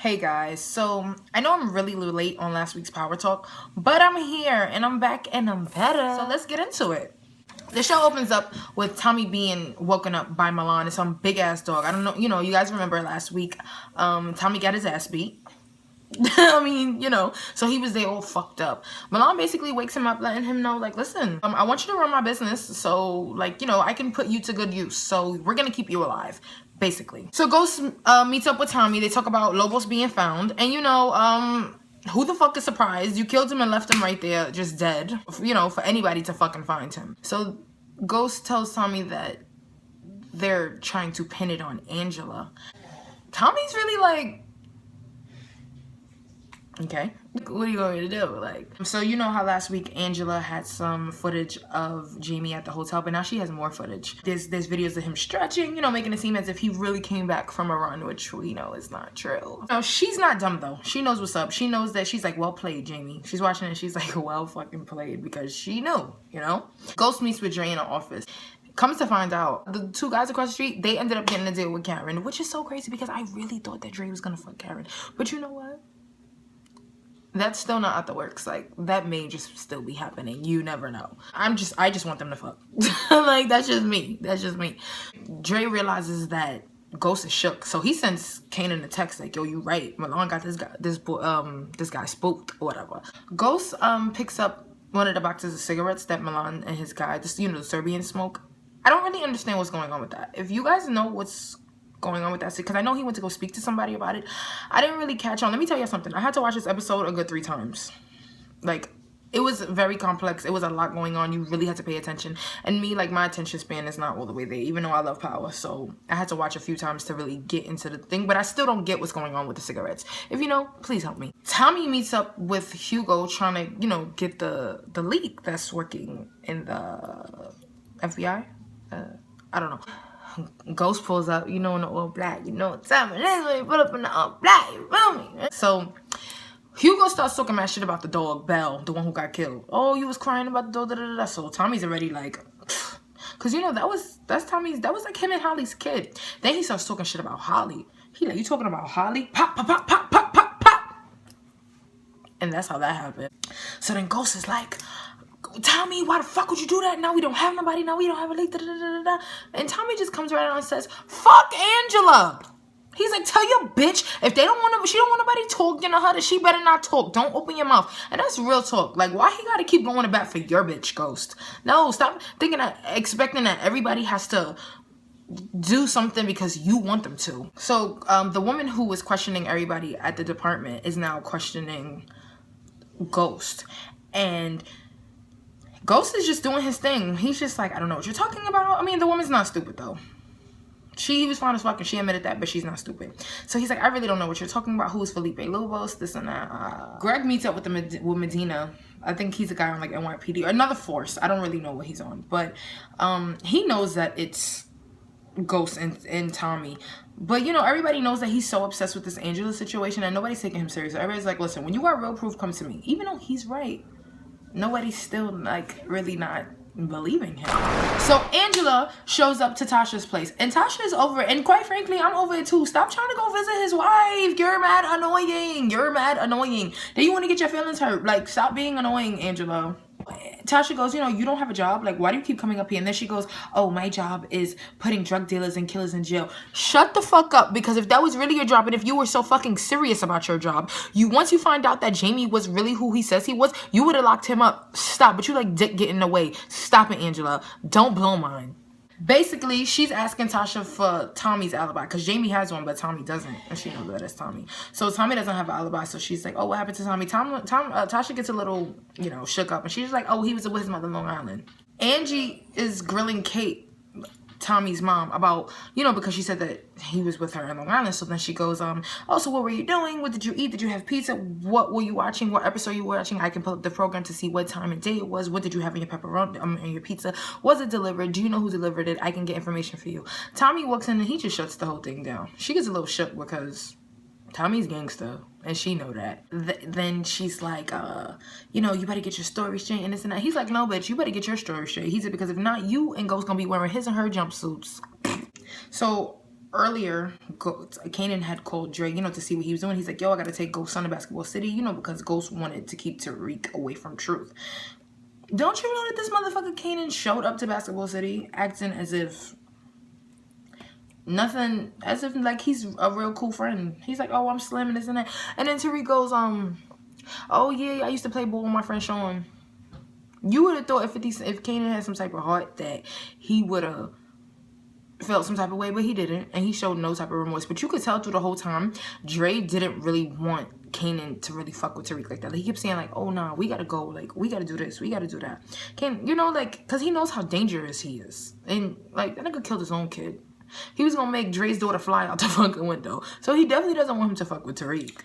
Hey guys, so I know I'm really late on last week's Power Talk, but I'm here and I'm back and I'm better. So let's get into it. The show opens up with Tommy being woken up by Milan and some big ass dog. I don't know, you guys remember last week, Tommy got his ass beat. I mean, so he was there all fucked up. Milan basically wakes him up, letting him know, like, listen, I want you to run my business, so, like, I can put you to good use, so we're gonna keep you alive, basically. So Ghost meets up with Tommy. They talk about Lobos being found, and, who the fuck is surprised? You killed him and left him right there, just dead, for anybody to fucking find him. So Ghost tells Tommy that they're trying to pin it on Angela. Tommy's really like, okay, what are you going to do? Like, so you know how last week Angela had some footage of Jamie at the hotel, but now she has more footage. There's videos of him stretching, making it seem as if he really came back from a run, which we know is not true. No, she's not dumb though. She knows what's up. She knows that she's like, well played, Jamie. She's watching it. She's like, well fucking played, because she knew, Ghost meets with Dre in the office. Comes to find out, the two guys across the street, they ended up getting a deal with Karen, which is so crazy because I really thought that Dre was gonna fuck Karen. But you know what? That's still not out the works. Like, that may just still be happening. You never know. I just want them to fuck. Like, that's just me. Dre realizes that Ghost is shook, so he sends Kanan a text like, yo, you right, Milan got this guy spooked or whatever. Ghost picks up one of the boxes of cigarettes that Milan and his guy, the Serbian smoke. I don't really understand what's going on with that. If you guys know what's going on with that, because I know he went to go speak to somebody about it, I didn't really catch on. Let me tell you something. I had to watch this episode a good 3 times. Like, it was very complex. It was a lot going on. You really had to pay attention. And me, like, my attention span is not all the way there, even though I love Power. So I had to watch a few times to really get into the thing. But I still don't get what's going on with the cigarettes. If you know, please help me. Tommy meets up with Hugo trying to, get the leak that's working in the FBI. I don't know. Ghost pulls up, in the all black, what time it is when you pull up in the all black, you feel me? So Hugo starts talking mad shit about the dog, Belle, the one who got killed. Oh, you was crying about the dog, da da da. So Tommy's already like, cause that was like him and Holly's kid. Then he starts talking shit about Holly. He like, you talking about Holly? Pop, pop, pop, pop, pop, pop, pop. And that's how that happened. So then Ghost is like, Tommy, why the fuck would you do that? Now we don't have nobody. Now we don't have a leak. Da, da, da, da. And Tommy just comes right out and says, fuck Angela. He's like, tell your bitch, if she don't want nobody talking to her, that she better not talk. Don't open your mouth. And that's real talk. Like, why he gotta keep going to bat for your bitch, Ghost? No, stop expecting that everybody has to do something because you want them to. So the woman who was questioning everybody at the department is now questioning Ghost. And Ghost is just doing his thing. He's just like, I don't know what you're talking about. I mean, the woman's not stupid, though. He was fine as fuck, and she admitted that, but she's not stupid. So he's like, I really don't know what you're talking about. Who's Felipe Lobos? This and that. Greg meets up with Medina. I think he's a guy on, like, NYPD. Or another force. I don't really know what he's on. But he knows that it's Ghost and Tommy. But, everybody knows that he's so obsessed with this Angela situation, and nobody's taking him seriously. Everybody's like, listen, when you got real proof, come to me. Even though he's right. Nobody's still, like, really not believing him. So Angela shows up to Tasha's place. And Tasha is over it. And quite frankly, I'm over it too. Stop trying to go visit his wife. You're mad annoying. Then you want to get your feelings hurt. Like, stop being annoying, Angela. Tasha goes, you don't have a job. Like, why do you keep coming up here? And then she goes, oh, my job is putting drug dealers and killers in jail. Shut the fuck up, because if that was really your job, and if you were so fucking serious about your job, once you find out that Jamie was really who he says he was, you would have locked him up. Stop. But you like dick getting in the way. Stop it, Angela. Don't blow mine. Basically, she's asking Tasha for Tommy's alibi, because Jamie has one, but Tommy doesn't, and she knows that it's Tommy. So Tommy doesn't have an alibi, so she's like, oh, what happened to Tommy? Tasha gets a little, shook up, and she's like, oh, he was with his mother in Long Island. Angie is grilling Kate, Tommy's mom, about, because she said that he was with her in Long Island. So then she goes, oh, so what were you doing? What did you eat? Did you have pizza? What were you watching? What episode you were watching? I can pull up the program to see what time and day it was. What did you have in your pepperoni, in your pizza? Was it delivered? Do you know who delivered it? I can get information for you. Tommy walks in and he just shuts the whole thing down. She gets a little shook because Tommy's gangster, and she know that. Then she's like, you better get your story straight and this and that. He's like, no, bitch, you better get your story straight. He said, because if not, you and Ghost gonna be wearing his and her jumpsuits. So earlier, Kanan had called Dre, to see what he was doing. He's like, yo, I gotta take Ghost on to Basketball City, because Ghost wanted to keep Tariq away from Truth. Don't you know that this motherfucker Kanan showed up to Basketball City acting as if nothing, as if like he's a real cool friend. He's like, oh, I'm slim and this and that. And then Tariq goes, oh yeah, I used to play ball with my friend Sean. You would have thought if Kanan had some type of heart that he would have felt some type of way, but he didn't, and he showed no type of remorse. But you could tell through the whole time Dre didn't really want Kanan to really fuck with Tariq like that. Like, he kept saying like, oh nah, we gotta go, like we gotta do this, we gotta do that. Kanan, like, because he knows how dangerous he is, and like that nigga killed his own kid. He was gonna make Dre's daughter fly out the fucking window, so he definitely doesn't want him to fuck with Tariq.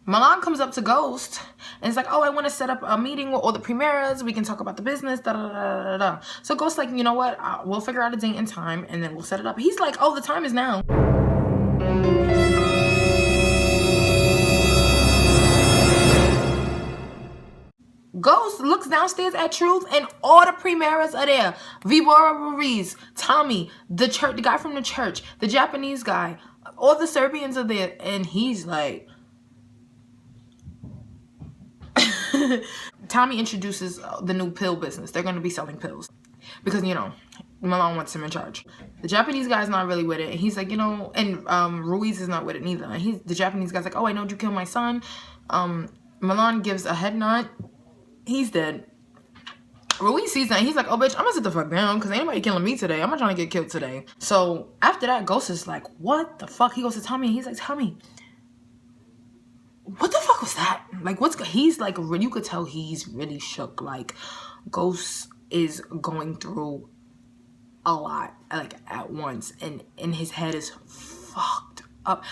Milan comes up to Ghost and is like, oh, I want to set up a meeting with all the premieres. We can talk about the business, da da da da da. So Ghost's like, you know what? We'll figure out a date and time, and then we'll set it up. He's like, oh, the time is now. Ghost looks downstairs at Truth, and all the premieres are there. Vibora Ruiz, Tommy, the guy from the church, the Japanese guy, all the Serbians are there, and he's like... Tommy introduces the new pill business. They're going to be selling pills because, Milan wants him in charge. The Japanese guy's not really with it. And he's like, and Ruiz is not with it neither. And the Japanese guy's like, oh, I know you killed my son. Milan gives a head nod. He's dead. Ruiz sees that and he's like, oh, bitch, I'm gonna sit the fuck down because ain't nobody killing me today. I'm not trying to get killed today. So after that, Ghost is like, what the fuck? He goes to Tommy and he's like, Tommy, what the fuck was that? Like, he's like, you could tell he's really shook. Like, Ghost is going through a lot, like, at once, and his head is fucked up.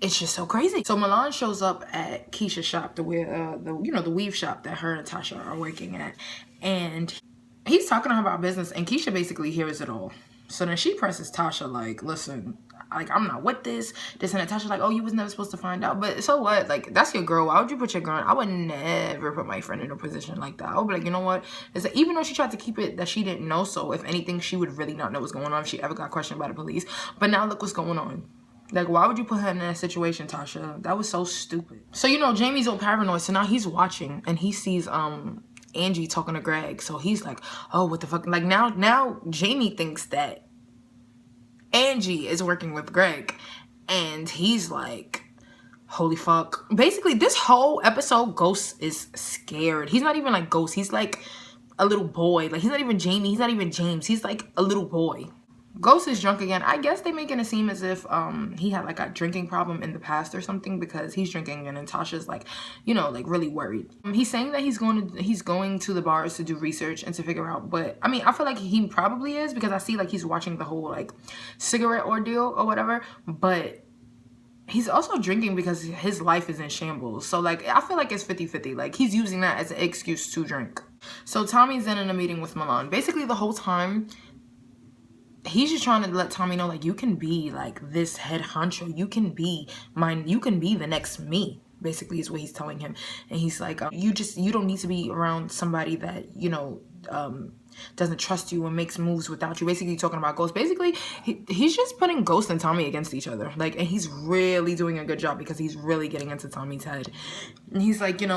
It's just so crazy. So Milan shows up at Keisha's shop, the weave shop that her and Tasha are working at, and he's talking to her about business, and Keisha basically hears it all. So then she presses Tasha like, listen, like, I'm not with this and that. Tasha's like, oh, you was never supposed to find out. But so what? Like, that's your girl. Why would you put your gun? I would never put my friend in a position like that. I would be like, you know what? It's like, even though she tried to keep it that she didn't know, so if anything, she would really not know what's going on if she ever got questioned by the police. But now look what's going on. Like, why would you put her in that situation, Tasha? That was so stupid. So, Jamie's all paranoid. So now he's watching and he sees Angie talking to Greg. So he's like, oh, what the fuck? Like, now Jamie thinks that Angie is working with Greg, and he's like, holy fuck. Basically, this whole episode, Ghost is scared. He's not even like Ghost. He's like a little boy. Like, he's not even Jamie. He's not even James. He's like a little boy. Ghost is drunk again. I guess they making it seem as if he had like a drinking problem in the past or something, because he's drinking and then Tasha's like, like really worried. He's saying that he's going to the bars to do research and to figure out, but I mean, I feel like he probably is, because I see like he's watching the whole like cigarette ordeal or whatever, but he's also drinking because his life is in shambles. So like, I feel like it's 50-50. Like, he's using that as an excuse to drink. So Tommy's in a meeting with Milan. Basically the whole time, he's just trying to let Tommy know, like, you can be like this head honcho. You can be the next me, basically, is what he's telling him. And he's like, you don't need to be around somebody that, doesn't trust you and makes moves without you. Basically talking about Ghost. Basically, he's just putting Ghost and Tommy against each other. Like, and he's really doing a good job because he's really getting into Tommy's head. And he's like, you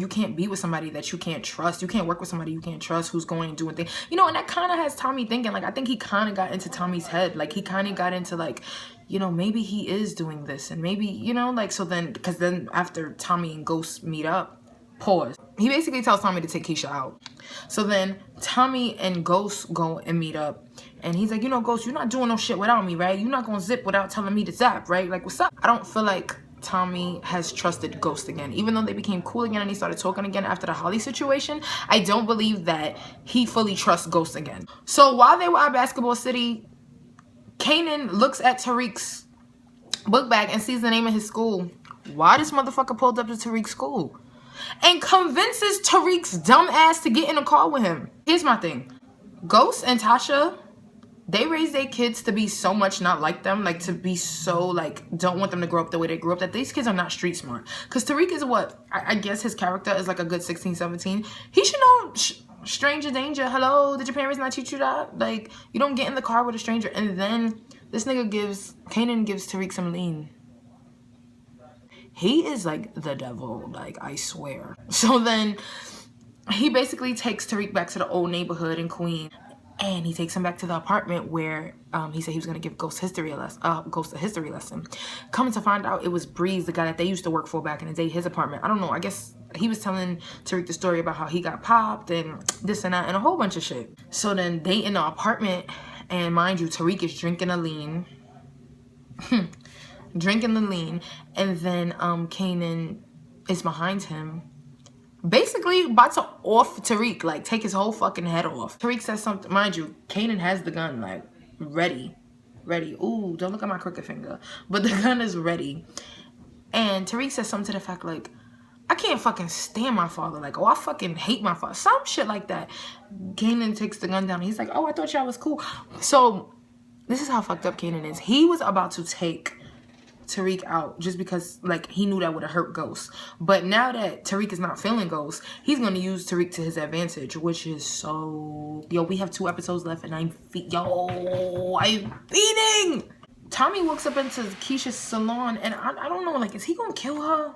can't be with somebody that you can't trust. You can't work with somebody you can't trust who's going and doing things. And that kind of has Tommy thinking. Like, I think he kind of got into Tommy's head. Like, he kind of got into like, maybe he is doing this, and maybe, like, so then, because then after Tommy and Ghost meet up, pause. He basically tells Tommy to take Keisha out. So then Tommy and Ghost go and meet up. And he's like, Ghost, you're not doing no shit without me, right? You're not going to zip without telling me to zap, right? Like, what's up? I don't feel like Tommy has trusted Ghost again. Even though they became cool again and he started talking again after the Holly situation, I don't believe that he fully trusts Ghost again. So while they were at Basketball City, Kanan looks at Tariq's book bag and sees the name of his school. Why this motherfucker pulled up to Tariq's school? And convinces Tariq's dumb ass to get in a car with him. Here's my thing. Ghost and Tasha, they raise their kids to be so much not like them. Like, to be so, like, don't want them to grow up the way they grew up. That these kids are not street smart. Because Tariq is what? I guess his character is like a good 16, 17. He should know stranger danger. Hello, did your parents not teach you that? Like, you don't get in the car with a stranger and then Kanan gives Tariq some lean. He is like the devil, like, I swear. So then he basically takes Tariq back to the old neighborhood in Queens, and he takes him back to the apartment where he said he was gonna give Ghost a history lesson. Coming to find out, it was Breeze, the guy that they used to work for back in the day, his apartment. I don't know, I guess he was telling Tariq the story about how he got popped and this and that and a whole bunch of shit. So then they in the apartment, and mind you, Tariq is drinking a lean. Drinking the lean, and then Kanan is behind him, basically about to off Tariq, like take his whole fucking head off. Tariq says something, mind you, Kanan has the gun like ready. Ooh, don't look at my crooked finger, but the gun is ready. And Tariq says something to the fact like, I can't fucking stand my father, like, oh, I fucking hate my father, some shit like that. Kanan takes the gun down, he's like, oh, I thought y'all was cool. So this is how fucked up Kanan is. He was about to take Tariq out just because, like, he knew that would have hurt Ghost. But now that Tariq is not feeling Ghost, he's gonna use Tariq to his advantage, which is so... Yo, we have 2 episodes left and I'm feeding! Tommy walks up into Keisha's salon and I don't know, like, is he gonna kill her?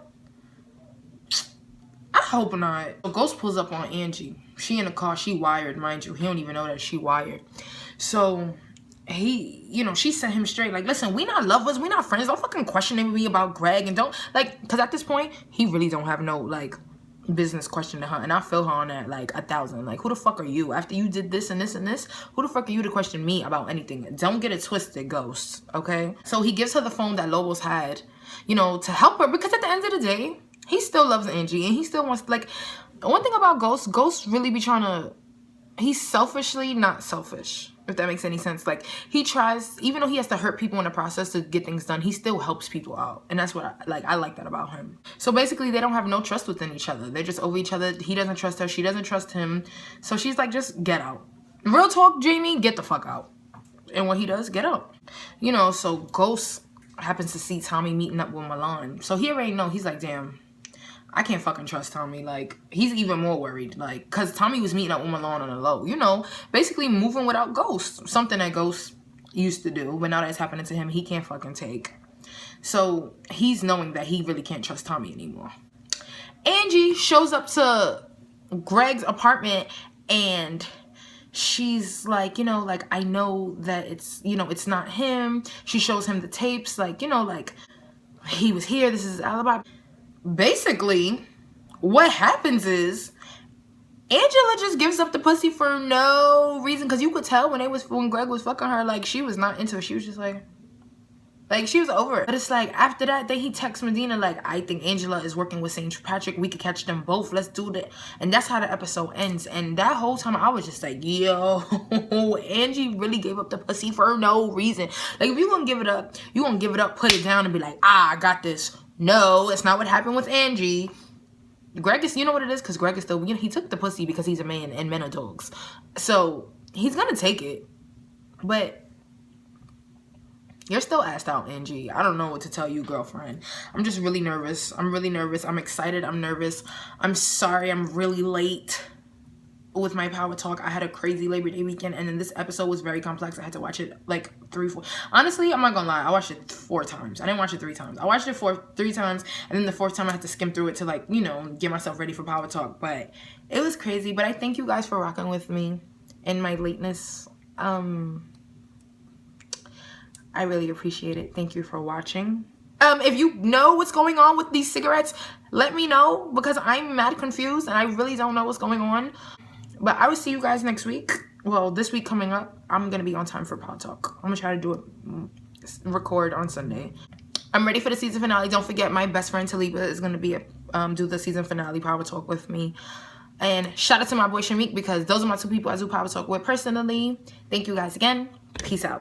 I hope not. So Ghost pulls up on Angie. She in the car, she wired, mind you. He don't even know that she wired. So he, you know, she sent him straight like, listen, we not lovers, we not friends, don't fucking question me about Greg, and don't, like, because at this point he really don't have no, like, business questioning her, and I feel her on that like 1,000. Like, who the fuck are you after you did this and this and this? Who the fuck are you to question me about anything? Don't get it twisted, Ghost, okay? So he gives her the phone that Lobos had, you know, to help her, because at the end of the day he still loves Angie, and he still wants, like, one thing about Ghost really be trying to, he's selfishly not selfish, if that makes any sense. Like, he tries, even though he has to hurt people in the process to get things done, he still helps people out. And that's what I like that about him. So basically they don't have no trust within each other. They're just over each other. He doesn't trust her, she doesn't trust him. So she's like, just get out. Real talk, Jamie, get the fuck out. And what he does, get out. You know, so Ghost happens to see Tommy meeting up with Milan. So he already know, he's like, damn, I can't fucking trust Tommy. Like, he's even more worried. Like, because Tommy was meeting up with Milan on the low. You know, basically moving without Ghost. Something that Ghost used to do. But now that it's happening to him, he can't fucking take. So, he's knowing that he really can't trust Tommy anymore. Angie shows up to Greg's apartment and she's like, you know, like, I know that it's, you know, it's not him. She shows him the tapes. Like, you know, like, he was here. This is his alibi. Basically, what happens is Angela just gives up the pussy for no reason, because you could tell when Greg was fucking her, like, she was not into it. She was just like she was over it. But it's like, after that, then he texts Medina like, I think Angela is working with St. Patrick. We could catch them both. Let's do that. And that's how the episode ends. And that whole time I was just like, yo, Angie really gave up the pussy for no reason. Like, if you gonna give it up, you gonna give it up, put it down, and be like, I got this. No, it's not what happened with Angie. Greg is, you know what it is? Because Greg is still, you know, he took the pussy because he's a man and men are dogs. So, he's gonna take it. But you're still assed out, Angie. I don't know what to tell you, girlfriend. I'm just really nervous. I'm really nervous. I'm excited. I'm nervous. I'm sorry I'm really late with my power talk. I had a crazy Labor Day weekend, and then this episode was very complex. I had to watch it like 3-4. Honestly, I'm not gonna lie, I watched it 4 times. I didn't watch it 3 times. I watched it 3 times, and then the 4th time I had to skim through it to, like, you know, get myself ready for power talk. But it was crazy. But I thank you guys for rocking with me in my lateness. I really appreciate it. Thank you for watching. If you know what's going on with these cigarettes, let me know, because I'm mad confused and I really don't know what's going on. But I will see you guys next week. Well, this week coming up, I'm going to be on time for Power Talk. I'm going to try to do it, record on Sunday. I'm ready for the season finale. Don't forget, my best friend Taliba is going to be do the season finale Power Talk with me. And shout out to my boy Shamik, because those are my 2 people I do Power Talk with personally. Thank you guys again. Peace out.